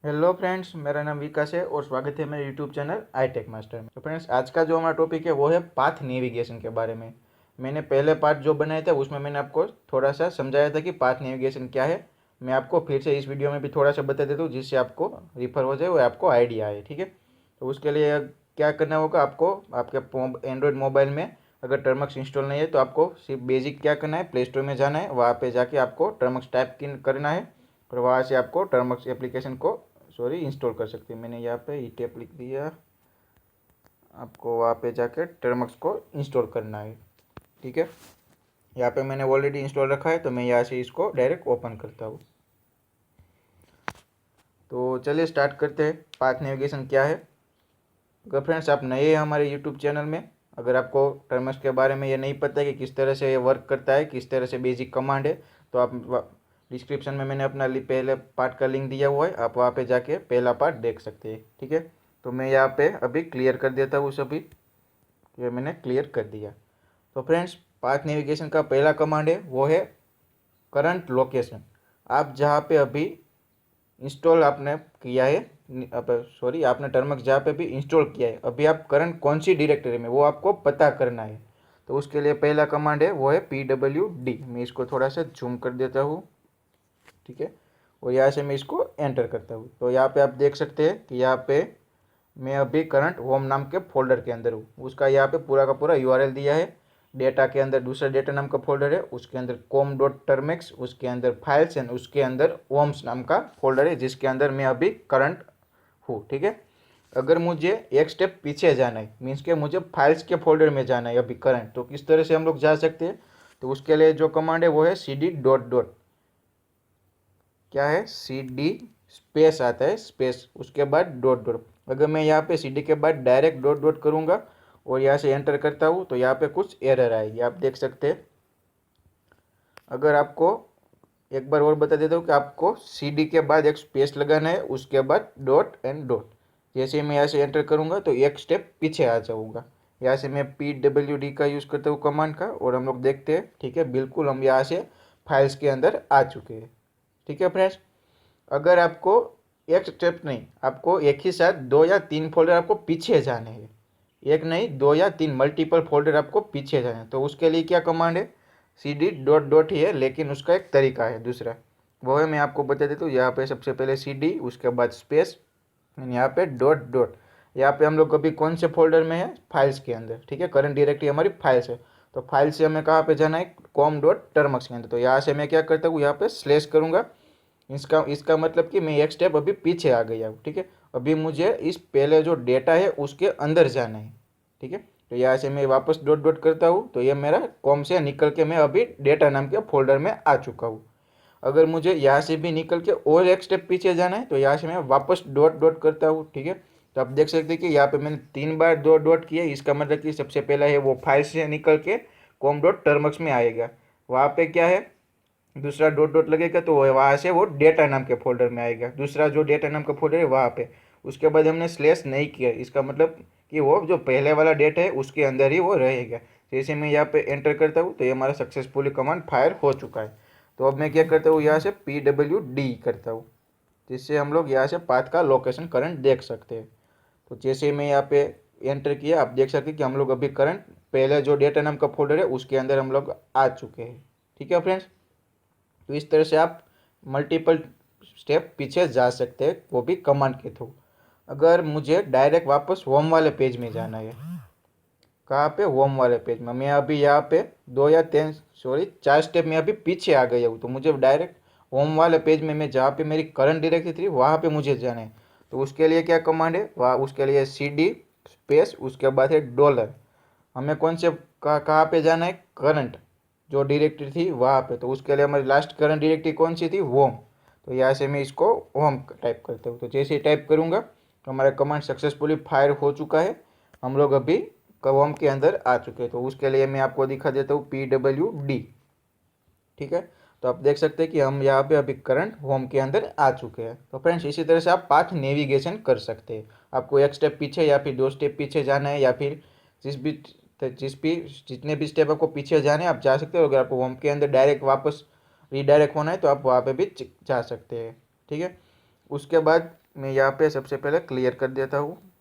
Hello friends, मेरा नाम विकास है और स्वागत है मेरे YouTube channel I Tech Master में। तो फ्रेंड्स, आज का जो हमारा टॉपिक है वो है पाथ नेविगेशन के बारे में। मैंने पहले पार्ट जो बनाया था उसमें मैंने आपको थोड़ा सा समझाया था कि पाथ नेविगेशन क्या है। मैं आपको फिर से इस वीडियो में भी थोड़ा सा बता देता हूँ जिससे आपको रिफर हो जाए और आपको आइडिया आए। ठीक है, तो उसके लिए क्या करना होगा आपको, आपके एंड्रॉयड मोबाइल में अगर टर्मक्स इंस्टॉल नहीं है तो आपको सिर्फ बेसिक क्या करना है, प्ले स्टोर में जाना है, वहाँ पे जाके आपको टर्मक्स टाइप करना है और वहाँ से आपको टर्मक्स एप्लीकेशन को इंस्टॉल कर सकते हैं। मैंने यहाँ पे ई टैप लिख दिया, आपको वहाँ पे जाके टर्मक्स को इंस्टॉल करना है। ठीक है, यहाँ पे मैंने ऑलरेडी इंस्टॉल रखा है तो मैं यहाँ से इसको डायरेक्ट ओपन करता हूँ। तो चलिए स्टार्ट करते हैं। पाथ नेविगेशन क्या है। अगर फ्रेंड्स आप नए हैं हमारे यूट्यूब चैनल में, अगर आपको टर्मक्स के बारे में ये नहीं पता है कि किस तरह से ये वर्क करता है, किस तरह से बेसिक कमांड है, तो आप डिस्क्रिप्शन में मैंने अपना पहले पार्ट का लिंक दिया हुआ है, आप वहाँ पे जाके पहला पार्ट देख सकते हैं। ठीक है, तो मैं यहाँ पे अभी क्लियर कर देता हूँ सभी। ये मैंने क्लियर कर दिया। तो फ्रेंड्स, पाथ नेविगेशन का पहला कमांड है वो है करंट लोकेशन। आप जहाँ पे अभी इंस्टॉल आपने किया है, आपने टर्मक्स जहाँ पे भी इंस्टॉल किया है, अभी आप करंट कौन सी डायरेक्टरी में वो आपको पता करना है। तो उसके लिए पहला कमांड है वो है PWD। मैं इसको थोड़ा सा जूम कर देता हूँ। ठीक है, और यहाँ से मैं इसको एंटर करता हूँ। तो यहाँ पे आप देख सकते हैं कि यहाँ पे मैं अभी करंट होम नाम के फोल्डर के अंदर हूँ। उसका यहाँ पे पूरा का पूरा URL दिया है। डेटा के अंदर दूसरा डेटा नाम का फोल्डर है, उसके अंदर com.termex, उसके अंदर फाइल्स एंड उसके अंदर ओम्स नाम का फोल्डर है जिसके अंदर मैं अभी करंट हूँ। ठीक है, अगर मुझे एक स्टेप पीछे जाना है, मीन्स के मुझे फाइल्स के फोल्डर में जाना है अभी करंट, तो किस तरह से हम लोग जा सकते हैं। तो उसके लिए जो कमांड है वो है cd ... क्या है, CD स्पेस आता है, स्पेस उसके बाद डॉट. अगर मैं यहाँ पे CD के बाद डायरेक्ट डॉट करूँगा और यहाँ से एंटर करता हूँ तो यहाँ पे कुछ एरर आएगी, आप देख सकते हैं। अगर आपको एक बार और बता देता हूँ कि आपको CD के बाद एक स्पेस लगाना है, उसके बाद डॉट. जैसे मैं यहाँ से एंटर करूँगा तो एक स्टेप पीछे आ जाऊँगा। यहाँ से मैं PWD का यूज़ करता हूँ कमांड का, और हम लोग देखते हैं। ठीक है, बिल्कुल हम यहाँ से फाइल्स के अंदर आ चुके हैं। ठीक है फ्रेंड्स, अगर आपको एक स्टेप नहीं, आपको एक ही साथ 2 या 3 फोल्डर आपको पीछे जाने हैं, एक नहीं 2 या 3 मल्टीपल फोल्डर आपको पीछे जाने हैं, तो उसके लिए क्या कमांड है, CD ... ही है, लेकिन उसका एक तरीका है दूसरा, वो है मैं आपको बता देता हूँ। यहाँ पे सबसे पहले CD, उसके बाद स्पेस, यहाँ पे डॉट. यहाँ पे हम लोग अभी कौन से फोल्डर में है, फाइल्स के अंदर। ठीक है, करंट डायरेक्टरी हमारी फाइल्स है, तो फाइल से हमें कहाँ पे जाना है, com.termex के अंदर। तो यहाँ से मैं क्या करता हूँ, यहाँ पे स्लेश करूँगा। इसका मतलब कि मैं एक स्टेप अभी पीछे आ गया हूँ। ठीक है, अभी मुझे इस पहले जो डेटा है उसके अंदर जाना है। ठीक है, तो यहाँ से मैं वापस डॉट करता हूँ तो ये मेरा कॉम से निकल के मैं अभी डेटा नाम के फोल्डर में आ चुका हूँ। अगर मुझे यहाँ से भी निकल के और एक स्टेप पीछे जाना है तो यहाँ से मैं वापस डॉट करता हूँ। ठीक है, तो आप देख सकते हैं कि यहाँ पे मैंने 3 बार डॉट किया। इसका मतलब कि सबसे पहला है वो फाइल से निकल के com.termex में आएगा, वहाँ पे क्या है, दूसरा डॉट लगेगा तो वहाँ से वो डेटा नाम के फोल्डर में आएगा, दूसरा जो डेटा नाम का फोल्डर है वहाँ पे। उसके बाद हमने स्लेश नहीं किया, इसका मतलब कि वो जो पहले वाला डेटा है उसके अंदर ही वो रहेगा। जैसे मैं यहाँ पे एंटर करता हूँ तो ये हमारा सक्सेसफुली कमांड फायर हो चुका है। तो अब मैं क्या करता हूँ, यहाँ से PWD करता हूँ, जिससे हम लोग यहाँ से पाथ का लोकेशन करंट देख सकते हैं। तो जैसे मैं यहाँ पे एंटर किया, आप देख सकते हैं कि हम लोग अभी करंट पहले जो डेटा नाम का फोल्डर है उसके अंदर हम लोग आ चुके हैं। ठीक है फ्रेंड्स, तो इस तरह से आप मल्टीपल स्टेप पीछे जा सकते हैं, वो भी कमांड के थ्रू। अगर मुझे डायरेक्ट वापस होम वाले पेज में जाना है, कहाँ पे, होम वाले पेज में, मैं अभी यहाँ पे 4 स्टेप में अभी पीछे आ गया हूँ, तो मुझे डायरेक्ट होम वाले पेज में, मैं जहाँ पे मेरी करंट डायरेक्टरी थी वहाँ पे मुझे जाना है। तो उसके लिए क्या कमांड है, वहाँ उसके लिए CD स्पेस, उसके बाद है डॉलर। हमें कौन से कहाँ पे जाना है, करंट जो डायरेक्टरी थी वहाँ पे। तो उसके लिए हमारी लास्ट करंट डायरेक्टरी कौन सी थी, होम। तो यहाँ से मैं इसको होम टाइप करता हूँ। तो जैसे ही टाइप करूँगा तो हमारा कमांड सक्सेसफुली फायर हो चुका है, हम लोग अभी होम के अंदर आ चुके हैं। तो उसके लिए मैं आपको दिखा देता हूँ PWD। ठीक है, तो आप देख सकते हैं कि हम यहाँ पे अभी करंट होम के अंदर आ चुके हैं। तो फ्रेंड्स, इसी तरह से आप पाथ नेविगेशन कर सकते हैं। आपको एक स्टेप पीछे या फिर 2 स्टेप पीछे जाना है, या फिर जिस भी जिस भी जितने भी स्टेप आपको पीछे जाने हैं आप जा सकते हो। अगर आपको होम के अंदर डायरेक्ट वापस रीडायरेक्ट होना है तो आप वहाँ पे भी जा सकते हैं। ठीक है, उसके बाद मैं यहाँ पे सबसे पहले क्लियर कर देता हूँ।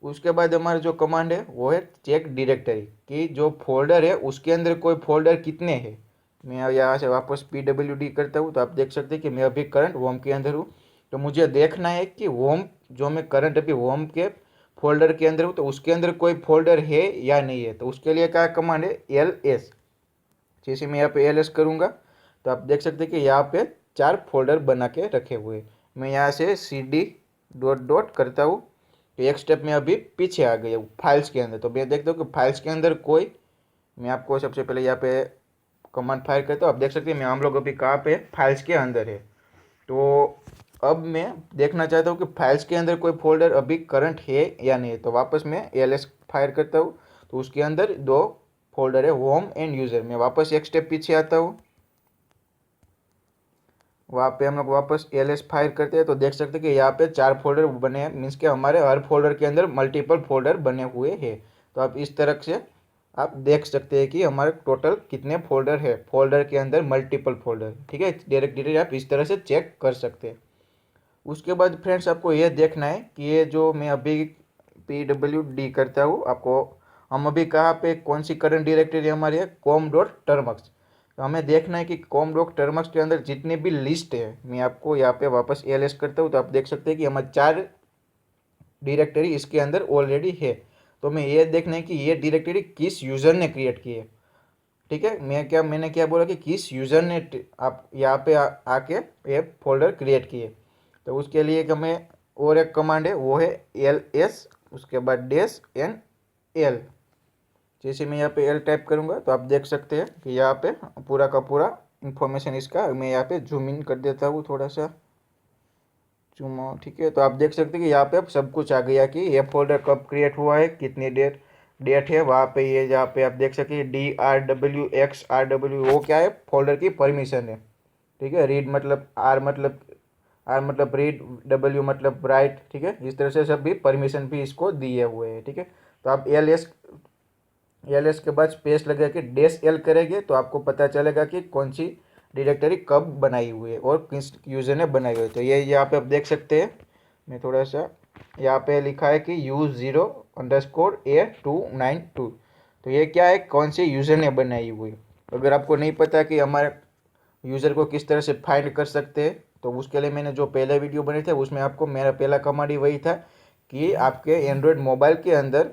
उसके बाद हमारा जो कमांड है वो है चेक डायरेक्टरी, कि जो फोल्डर है उसके अंदर कोई फोल्डर कितने हैं। मैं यहाँ से वापस PWD करता हूँ, तो आप देख सकते हैं कि मैं अभी करंट होम के अंदर हूँ। तो मुझे देखना है कि होम, जो मैं करंट अभी होम के फोल्डर के अंदर हूँ, तो उसके अंदर कोई फोल्डर है या नहीं है। तो उसके लिए क्या कमांड है, LS। जैसे मैं यहाँ पे LS करूँगा तो आप देख सकते हैं कि यहाँ पे 4 फोल्डर बना के रखे हुए हैं। मैं यहाँ से CD डॉट डॉट करता हूँ, तो एक स्टेप में अभी पीछे आ गया फाइल्स के अंदर। तो मैं देखता हूँ कि फाइल्स के अंदर कोई, मैं आपको सबसे पहले यहाँ पे कमांड फायर करता हूँ। आप देख सकते हैं मैं हम लोग अभी कहाँ पे, फाइल्स के अंदर है। तो अब मैं देखना चाहता हूँ कि फाइल्स के अंदर कोई फोल्डर अभी करंट है या नहीं है। तो वापस मैं LS फायर करता हूँ, तो उसके अंदर 2 फोल्डर है, होम एंड यूज़र। मैं वापस एक स्टेप पीछे आता हूँ, वहाँ पे हम लोग वापस LS फायर करते हैं। तो देख सकते हैं कि यहाँ पे 4 फोल्डर बने हैं, मीन्स के हमारे हर फोल्डर के अंदर मल्टीपल फोल्डर बने हुए हैं। तो आप इस तरह से आप देख सकते हैं कि हमारे टोटल कितने फोल्डर है, फोल्डर के अंदर मल्टीपल फोल्डर। ठीक है, डायरेक्टली आप इस तरह से चेक कर सकते हैं। उसके बाद फ्रेंड्स आपको ये देखना है कि ये जो मैं अभी PWD करता हूँ, आपको हम अभी कहाँ पे, कौन सी करंट डायरेक्टरी हमारी है, com.termux। तो हमें देखना है कि com.termux के अंदर जितनी भी लिस्ट है, मैं आपको यहाँ पे वापस LS करता हूँ, तो आप देख सकते हैं कि हमारे 4 डायरेक्टरी इसके अंदर ऑलरेडी है। तो हमें ये देखना है कि ये डायरेक्टरी किस यूज़र ने क्रिएट की है। ठीक है, मैंने क्या बोला कि किस यूज़र ने आप यहाँ पे आके ये फोल्डर क्रिएट किए। तो उसके लिए कि हमें और एक कमांड है, वो है LS, उसके बाद -L। जैसे मैं यहाँ पे L टाइप करूँगा तो आप देख सकते हैं कि यहाँ पे पूरा का पूरा इंफॉर्मेशन इसका, मैं यहाँ पे जूम इन कर देता हूँ थोड़ा सा, जूम आउट। ठीक है, तो आप देख सकते हैं कि यहाँ पे अब सब कुछ आ गया कि ये फोल्डर कब क्रिएट हुआ है, कितनी डेट है वहाँ पे। ये जहाँ पे आप देख सकते हैं DRWXRW, वो क्या है, फोल्डर की परमिशन है। ठीक है, रीड मतलब आर मतलब रीड, W मतलब राइट। ठीक है, इस तरह से सब भी परमिशन भी इसको दिए हुए हैं। ठीक है, तो आप LS के बाद स्पेस लगा के -L करेंगे तो आपको पता चलेगा कि कौन सी डायरेक्टरी कब बनाई हुई है और किस यूज़र ने बनाई हुई है। तो ये यहाँ पे आप देख सकते हैं, मैं थोड़ा सा, यहाँ पे लिखा है कि U0_A292। तो ये क्या है, कौन से यूज़र ने बनाई हुई है। अगर आपको नहीं पता कि हमारे यूज़र को किस तरह से फाइंड कर सकते हैं, तो उसके लिए मैंने जो पहले वीडियो बने थे उसमें आपको मेरा पहला कमांड ही वही था कि आपके एंड्रॉयड मोबाइल के अंदर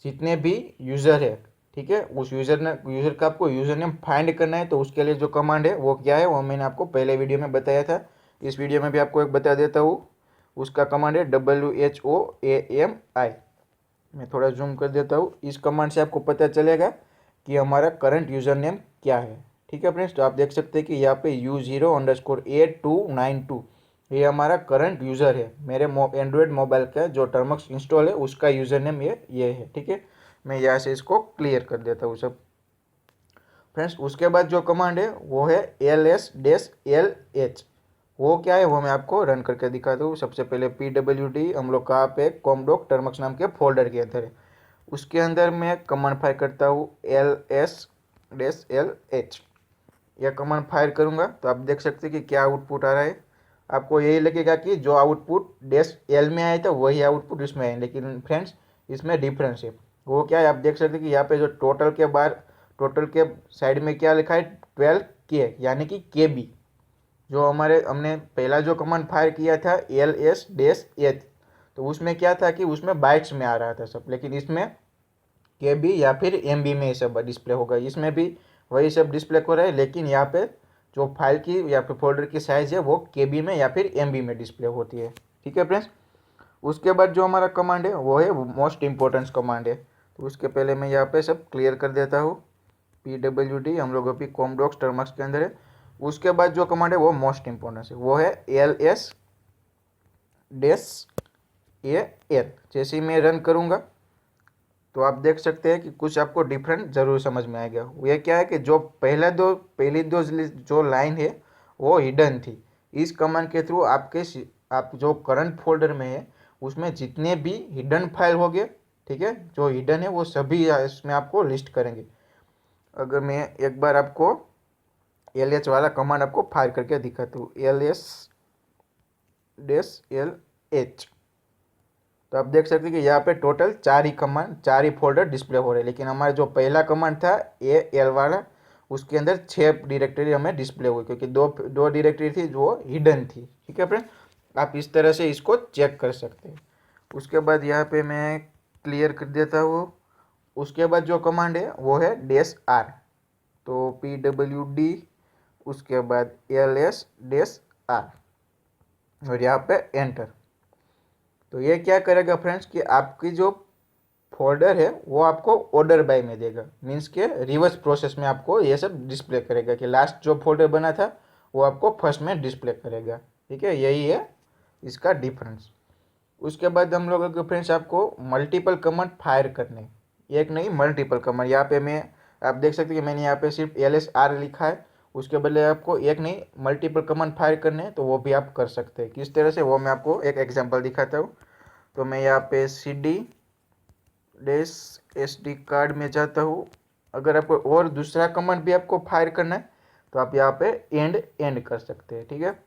जितने भी यूज़र है, ठीक है, उस यूज़र का आपको यूज़र नेम फाइंड करना है। तो उसके लिए जो कमांड है वो क्या है, वो मैंने आपको पहले वीडियो में बताया था। इस वीडियो में भी आपको एक बता देता हूँ। उसका कमांड है WHOAMI। मैं थोड़ा जूम कर देता हूँ। इस कमांड से आपको पता चलेगा कि हमारा करंट यूज़र नेम क्या है। ठीक है फ्रेंड्स, तो आप देख सकते हैं कि यहाँ पे U0_A292 ये हमारा करंट यूज़र है। मेरे एंड्रॉयड मोबाइल का जो टर्मक्स इंस्टॉल है उसका यूज़र नेम ये है। ठीक है, मैं यहाँ से इसको क्लियर कर देता हूँ सब फ्रेंड्स। उसके बाद जो कमांड है वो है LS-LH। वो क्या है वो मैं आपको रन करके दिखाता हूँ। सबसे पहले PWD हम लोग कहाँ पे, com.termux नाम के फोल्डर के अंदर है। उसके अंदर मैं कमांड फायर करता हूँ LS-LH। यह कमांड फायर करूँगा तो आप देख सकते हैं कि क्या आउटपुट आ रहा है। आपको यही लगेगा कि जो आउटपुट -L में आया था वही आउटपुट इसमें आए, लेकिन फ्रेंड्स इसमें डिफरेंस है। वो क्या है, आप देख सकते हैं कि यहाँ पे जो टोटल के साइड में क्या लिखा है, 12K, यानी कि KB। जो हमने पहला जो कमांड फायर किया था LS-H, तो उसमें क्या था कि उसमें बाइट्स में आ रहा था सब, लेकिन इसमें KB या फिर MB में ये सब डिस्प्ले होगा। इसमें भी वही सब डिस्प्ले हो रहा है, लेकिन यहाँ पे जो फाइल की या फिर फोल्डर की साइज़ है वो KB में या फिर MB में डिस्प्ले होती है। ठीक है फ्रेंड्स, उसके बाद जो हमारा कमांड है वो है मोस्ट इम्पोर्टेंस कमांड है। तो उसके पहले मैं यहाँ पे सब क्लियर कर देता हूँ। PWD हम लोग अभी com.termux के अंदर है। उसके बाद जो कमांड है वो मोस्ट इम्पोर्टेंस है, वो है LS-AL। जैसे ही मैं रन करूँगा तो आप देख सकते हैं कि कुछ आपको डिफरेंट ज़रूर समझ में आएगा। ये क्या है कि जो पहली दो जो लाइन है वो हिडन थी। इस कमांड के थ्रू आप जो करंट फोल्डर में है उसमें जितने भी हिडन फाइल हो गए, ठीक है, जो हिडन है वो सभी इसमें आपको लिस्ट करेंगे। अगर मैं एक बार आपको LH वाला कमांड आपको फायर करके दिखाता हूँ, LS -lh। तो आप देख सकते हैं कि यहाँ पे टोटल 4 ही कमांड, 4 ही फोल्डर डिस्प्ले हो रहे हैं, लेकिन हमारा जो पहला कमांड था AL वाला, उसके अंदर 6 डायरेक्टरी हमें डिस्प्ले हुई, क्योंकि दो डायरेक्टरी थी जो हिडन थी। ठीक है फ्रेंड, आप इस तरह से इसको चेक कर सकते हैं। उसके बाद यहाँ पे मैं क्लियर कर देता हूँ। उसके बाद जो कमांड है वो है -r, तो PWD, उसके बाद LS-r और यहाँ पे एंटर। तो ये क्या करेगा फ्रेंड्स कि आपकी जो फोल्डर है वो आपको ऑर्डर बाय में देगा, मीन्स के रिवर्स प्रोसेस में आपको ये सब डिस्प्ले करेगा, कि लास्ट जो फोल्डर बना था वो आपको फर्स्ट में डिस्प्ले करेगा। ठीक है, यही है इसका डिफरेंस। उसके बाद हम लोग फ्रेंड्स आपको मल्टीपल कमांड फायर करने, एक नहीं मल्टीपल कमांड। यहाँ पे मैं, आप देख सकते हैं कि मैंने यहाँ पे सिर्फ LSR लिखा है, उसके बदले आपको एक नहीं मल्टीपल कमांड फायर करने हैं, तो वो भी आप कर सकते हैं। किस तरह से, वो मैं आपको एक एग्जांपल दिखाता हूँ। तो मैं यहाँ पे CD-SD कार्ड में जाता हूँ। अगर आपको और दूसरा कमांड भी आपको फायर करना है तो आप यहाँ पे एंड कर सकते हैं। ठीक है,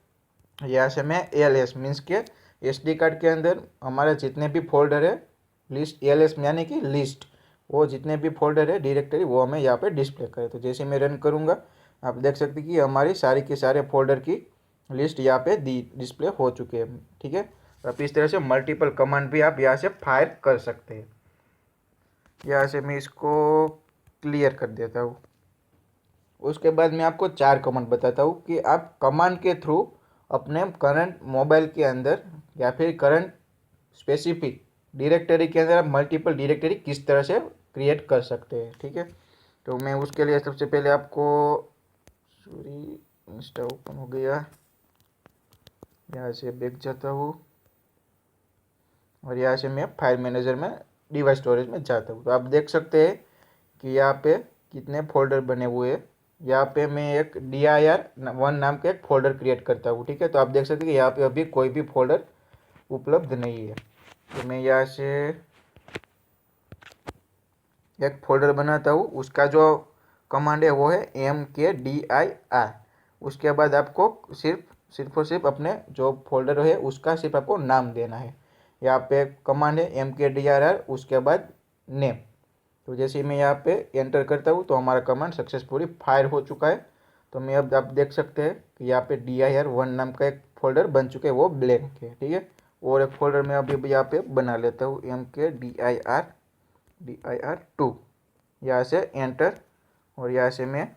यहाँ से मैं LS मीन्स के SD कार्ड के अंदर हमारे जितने भी फोल्डर है, लिस्ट LS यानी कि लिस्ट, वो जितने भी फोल्डर है डायरेक्टरी वो हमें यहाँ पे डिस्प्ले करे। तो जैसे मैं रन करूँगा आप देख सकते हैं कि हमारी सारी के सारे फोल्डर की लिस्ट यहाँ पे डिस्प्ले हो चुके हैं। ठीक है, तो आप इस तरह से मल्टीपल कमांड भी आप यहाँ से फायर कर सकते हैं। यहाँ से मैं इसको क्लियर कर देता हूँ। उसके बाद मैं आपको 4 कमांड बताता हूँ कि आप कमांड के थ्रू अपने करंट मोबाइल के अंदर या फिर करंट स्पेसिफिक डायरेक्टरी के अंदर आप मल्टीपल डायरेक्टरी किस तरह से क्रिएट कर सकते हैं। ठीक है, तो मैं उसके लिए सबसे पहले आपको, सॉरी इंस्टा ओपन हो गया, यहाँ से बैक जाता हूँ और यहाँ से मैं फाइल मैनेजर में डिवाइस स्टोरेज में जाता हूँ। तो आप देख सकते हैं कि यहाँ पे कितने फोल्डर बने हुए हैं। यहाँ पे मैं एक dir1 नाम का एक फोल्डर क्रिएट करता हूँ। ठीक है, तो आप देख सकते हैं कि यहाँ पे अभी कोई भी फोल्डर उपलब्ध नहीं है। तो मैं यहाँ से एक फोल्डर बनाता हूँ, उसका जो कमांड है वो है mkdir। उसके बाद आपको सिर्फ और सिर्फ अपने जो फोल्डर है उसका सिर्फ आपको नाम देना है। यहाँ पे कमांड है mkdir, उसके बाद नेम। तो जैसे मैं यहाँ पे एंटर करता हूँ तो हमारा कमांड सक्सेसफुली फायर हो चुका है। तो मैं अब आप देख सकते हैं कि यहाँ पे dir1 नाम का एक फोल्डर बन चुके हैं, वो ब्लैंक है। ठीक है, और एक फोल्डर मैं अभी यहाँ पे बना लेता हूँ mkdir2। यहाँ से एंटर और यहाँ से मैं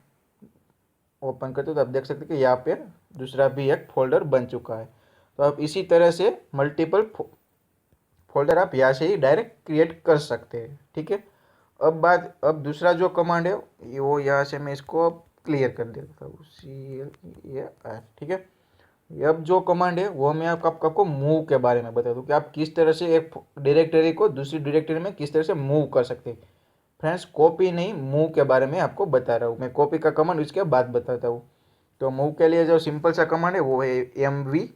ओपन करते हो तो आप देख सकते हैं कि यहाँ पे दूसरा भी एक फोल्डर बन चुका है। तो आप इसी तरह से मल्टीपल फोल्डर आप यहाँ से ही डायरेक्ट क्रिएट कर सकते हैं। ठीक है, अब दूसरा जो कमांड है वो यहाँ से मैं इसको अब क्लियर कर देता हूँ, CLEAR। ठीक है, अब जो कमांड है वो मैं आपको मूव के बारे में बता दूँ कि आप किस तरह से एक डायरेक्टरी को दूसरी डायरेक्टरी में किस तरह से मूव कर सकते हैं। फ्रेंड्स, कॉपी नहीं, मूव के बारे में आपको बता रहा हूँ मैं। कॉपी का कमांड इसके बाद बताता हूँ। तो मूव के लिए जो सिंपल सा कमांड है वो है MV।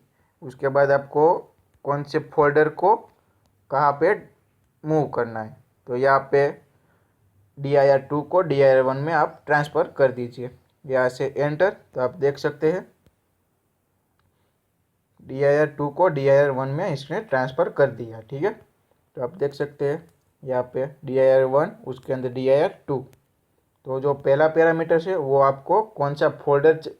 उसके बाद आपको कौन से फोल्डर को कहाँ पे मूव करना है, तो यहाँ पे dir2 को dir1 में आप ट्रांसफ़र कर दीजिए। यहाँ से एंटर। तो आप देख सकते हैं dir2 को dir1 में इसने ट्रांसफ़र कर दिया। ठीक है, तो आप देख सकते हैं यहाँ पे dir1 उसके अंदर dir2। तो जो पहला पैरामीटर है वो आपको कौन सा फोल्डर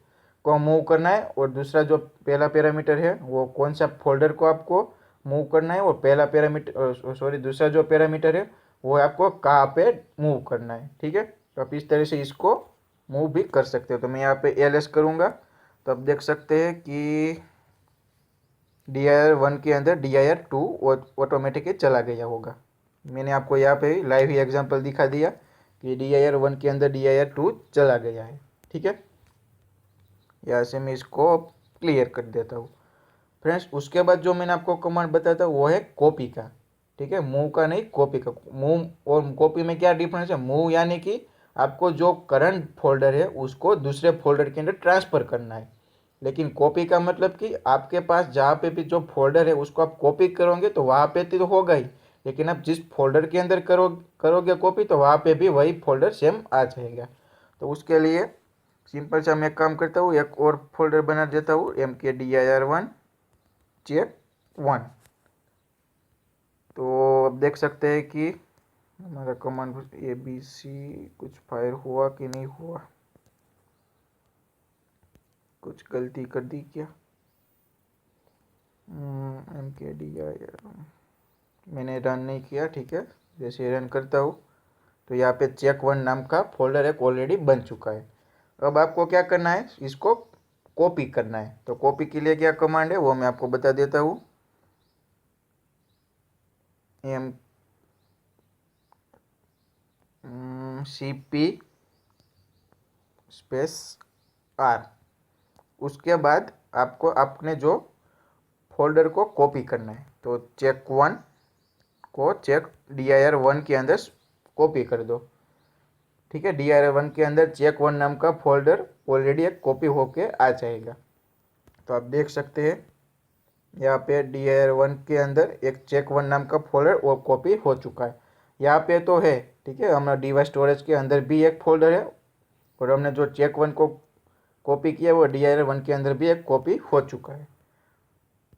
को मूव करना है, और दूसरा जो पहला पैरामीटर है वो कौन सा फोल्डर को आपको मूव करना है, और पहला पैरामीटर सॉरी दूसरा जो पैरामीटर है वो आपको कहाँ पे मूव करना है। ठीक है, तो आप इस तरह से इसको मूव भी कर सकते हो। तो मैं यहाँ पे LS करूँगा तो आप देख सकते हैं कि dir1 के अंदर dir2 ऑटोमेटिकली चला गया होगा। मैंने आपको यहाँ पे लाइव ही एग्जांपल दिखा दिया कि dir1 के अंदर dir2 चला गया है। ठीक है, यहाँ से मैं इसको क्लियर कर देता हूँ। फ्रेंड्स, उसके बाद जो मैंने आपको कमांड बताया था वो है कॉपी का। ठीक है, मूव का नहीं, कॉपी का। मूव और कॉपी में क्या डिफरेंस है? मूव यानी कि आपको जो करंट फोल्डर है उसको दूसरे फोल्डर के अंदर ट्रांसफ़र करना है, लेकिन कॉपी का मतलब कि आपके पास जहाँ पे भी जो फोल्डर है उसको आप कॉपी करोगे तो वहाँ पे तो होगा ही, लेकिन आप जिस फोल्डर के अंदर करोगे कॉपी तो वहाँ पे भी वही फोल्डर सेम आ जाएगा। तो उसके लिए सिंपल सा मैं काम करता हूँ, एक और फोल्डर बना देता हूँ mkdir1। चेक 1। तो अब देख सकते हैं कि हमारा कमांड ABC कुछ फायर हुआ कि नहीं हुआ, कुछ गलती कर दी क्या। MKDIR मैंने रन नहीं किया, ठीक है। जैसे रन करता हूँ तो यहाँ पे चेक 1 नाम का फोल्डर एक ऑलरेडी बन चुका है। अब आपको क्या करना है, इसको कॉपी करना है। तो कॉपी के लिए क्या कमांड है वो मैं आपको बता देता हूँ। CP -R, उसके बाद आपको अपने जो फोल्डर को कॉपी करना है। तो चेक 1 को चेक dir1 के अंदर कॉपी कर दो, ठीक है। dir1 के अंदर चेक 1 नाम का फोल्डर ऑलरेडी एक कॉपी होके आ जाएगा। तो आप देख सकते हैं यहाँ पे dir1 के अंदर एक चेक 1 नाम का फोल्डर वो कॉपी हो चुका है। यहाँ पे तो है, ठीक है। हमारा डिवाइस स्टोरेज के अंदर भी एक फोल्डर है और हमने जो चेक 1 को कॉपी किया वो dir1 के अंदर भी एक कॉपी हो चुका है,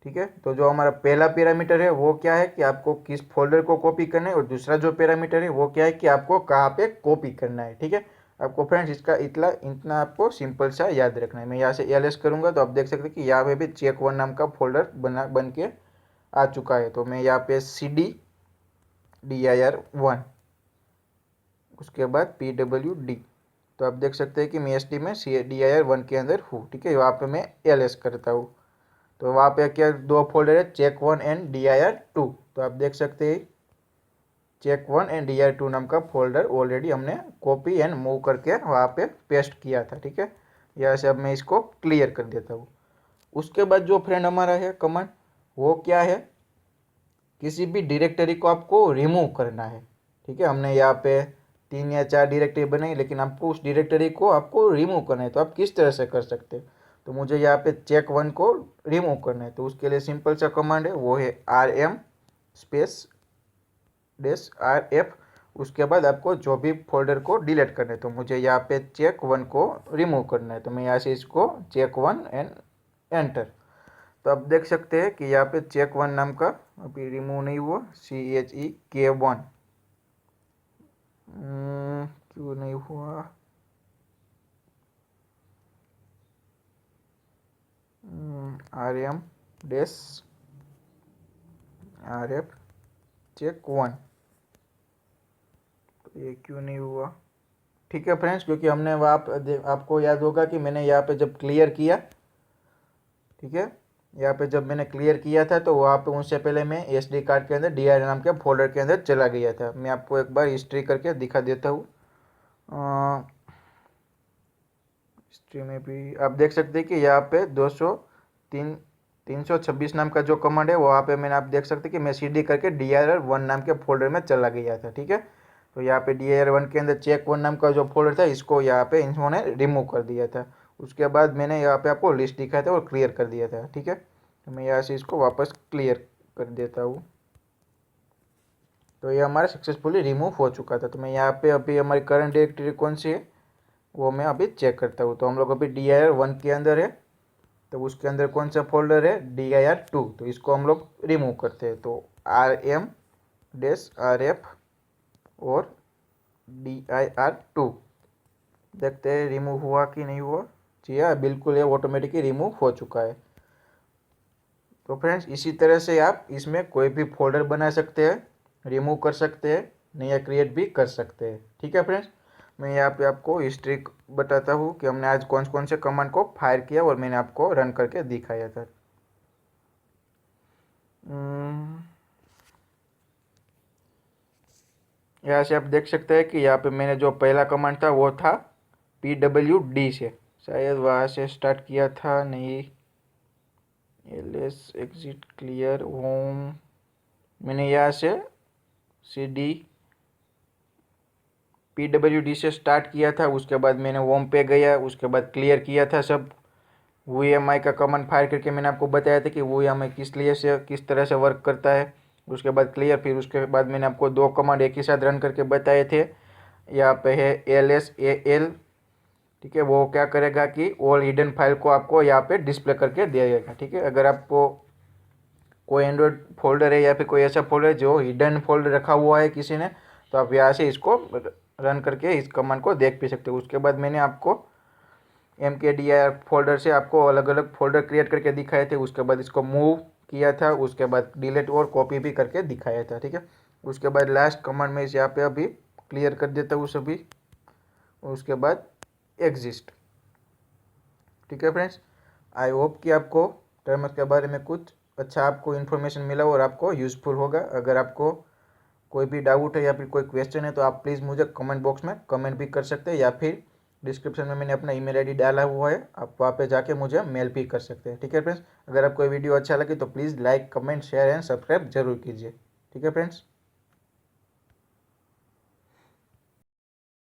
ठीक है। तो जो हमारा पहला पैरामीटर है वो क्या है कि आपको किस फोल्डर को कॉपी करना है, और दूसरा जो पैरामीटर है वो क्या है कि आपको कहाँ पे कॉपी करना है, ठीक है। आपको फ्रेंड्स इसका इतना आपको सिंपल सा याद रखना है। मैं यहाँ से ls करूँगा तो आप देख सकते हैं कि यहाँ पे भी चेक 1 नाम का फोल्डर बन के आ चुका है। तो मैं यहाँ पे CD dir1 उसके बाद PWD, तो आप देख सकते हैं कि मैं SD में dir1 के अंदर हूँ, ठीक है। वहाँ पे मैं ls करता हूँ तो वहाँ पे क्या दो फोल्डर है, चेक 1 एंड dir2। तो आप देख सकते हैं चेक 1 एंड dir2 नाम का फोल्डर ऑलरेडी हमने कॉपी एंड मूव करके वहाँ पे पेस्ट किया था, ठीक है। यहाँ से अब मैं इसको क्लियर कर देता हूँ। उसके बाद जो फ्रेंड हमारा है कमांड वो क्या है, किसी भी डायरेक्टरी को आपको रिमूव करना है, ठीक है। हमने यहाँ पे 3 या 4 डायरेक्टरी बनाई, लेकिन आपको उस डायरेक्टरी को आपको रिमूव करना है। तो आप किस तरह से कर सकते हैं, तो मुझे यहाँ पे चेक 1 को रिमूव करना है। तो उसके लिए सिंपल सा कमांड है वो है RM -RF। उसके बाद आपको जो भी फोल्डर को डिलीट करना है, तो मुझे यहाँ पे चेक 1 को रिमूव करना है। तो मैं यहाँ से इसको चेक 1 एंड एंटर। तो आप देख सकते हैं कि यहाँ पे चेक 1 नाम का अभी रिमूव नहीं हुआ, CHEK1 क्यों नहीं हुआ, RM -RF चेक 1, तो ये क्यों नहीं हुआ, ठीक है फ्रेंड्स। क्योंकि हमने आपको याद होगा कि मैंने यहाँ पे जब क्लियर किया, ठीक है, यहाँ पे जब मैंने क्लियर किया था तो वहाँ पे उससे पहले मैं SD कार्ड के अंदर dir नाम के फोल्डर के अंदर चला गया था। मैं आपको एक बार हिस्ट्री करके दिखा देता हूँ। हिस्ट्री में भी आप देख सकते हैं कि यहाँ पे 326 नाम का जो कमांड है वहाँ पे मैंने आप देख सकते हैं कि मैं CD करके dir1 नाम के फोल्डर में चला गया था, ठीक है। तो यहाँ पे dir1 के अंदर चेक 1 नाम का जो फोल्डर था इसको यहाँ पे इन्होंने रिमूव कर दिया था। उसके बाद मैंने यहाँ पे आपको लिस्ट दिखाया था और क्लियर कर दिया था, ठीक है। तो मैं यहाँ से इसको वापस क्लियर कर देता हूँ। तो ये हमारा सक्सेसफुली रिमूव हो चुका था। तो मैं यहाँ पे अभी हमारी करंट डायरेक्टरी कौन सी है वो मैं अभी चेक करता हूँ। तो हम लोग अभी dir1 के अंदर है, तो उसके अंदर कौन सा फोल्डर है, dir2। तो इसको हम लोग रिमूव करते हैं। तो RM-RF और dir2 देखते हैं रिमूव हुआ कि नहीं हुआ। जी हाँ, बिल्कुल ये ऑटोमेटिकली रिमूव हो चुका है। तो फ्रेंड्स इसी तरह से आप इसमें कोई भी फोल्डर बना सकते हैं, रिमूव कर सकते हैं, नया क्रिएट भी कर सकते हैं, ठीक है फ्रेंड्स। मैं यहाँ पे आपको हिस्ट्री बताता हूँ कि हमने आज कौन कौन से कमांड को फायर किया और मैंने आपको रन करके दिखाया था। यहाँ से आप देख सकते हैं कि यहाँ पे मैंने जो पहला कमांड था वो था PWD से, शायद वहाँ से स्टार्ट किया था, नहीं, ls एग्जिट क्लियर होम, मैंने यहाँ से CD PWD से स्टार्ट किया था। उसके बाद मैंने होम पे गया, उसके बाद क्लियर किया था सब। VMI का कमांड फायर करके मैंने आपको बताया था कि VMI किस तरह से वर्क करता है। उसके बाद क्लियर, फिर उसके बाद मैंने आपको 2 कमांड एक ही साथ रन करके बताए थे। यहाँ पे है LSAL, ठीक है, वो क्या करेगा कि ऑल हिडन फाइल को आपको यहाँ पे डिस्प्ले करके दे देगा, ठीक है। अगर आपको कोई एंड्रॉयड फोल्डर है या फिर कोई ऐसा फोल्डर जो हिडन फोल्डर रखा हुआ है किसी ने, तो आप यहाँ से इसको रन करके इस कमांड को देख भी सकते हो। उसके बाद मैंने आपको mkdir फोल्डर से आपको अलग अलग फोल्डर क्रिएट करके दिखाए थे। उसके बाद इसको मूव किया था, उसके बाद डिलीट और कॉपी भी करके दिखाया था, ठीक है। उसके बाद लास्ट कमांड में इसे यहाँ पे अभी क्लियर कर देता हूँ सभी। उसके बाद एग्जिस्ट, ठीक है फ्रेंड्स। आई होप कि आपको टर्म्स के बारे में कुछ अच्छा आपको इन्फॉर्मेशन मिला और आपको यूज़फुल होगा। अगर आपको कोई भी डाउट है या फिर कोई क्वेश्चन है तो आप प्लीज़ मुझे कमेंट बॉक्स में कमेंट भी कर सकते हैं, या फिर डिस्क्रिप्शन में मैंने अपना ईमेल आईडी डाला हुआ है, आप वहाँ पे जाके मुझे मेल भी कर सकते हैं, ठीक है फ्रेंड्स। अगर आपको वीडियो अच्छा लगे तो please like, comment, share and subscribe जरूर कीजिए, ठीक है फ्रेंड्स।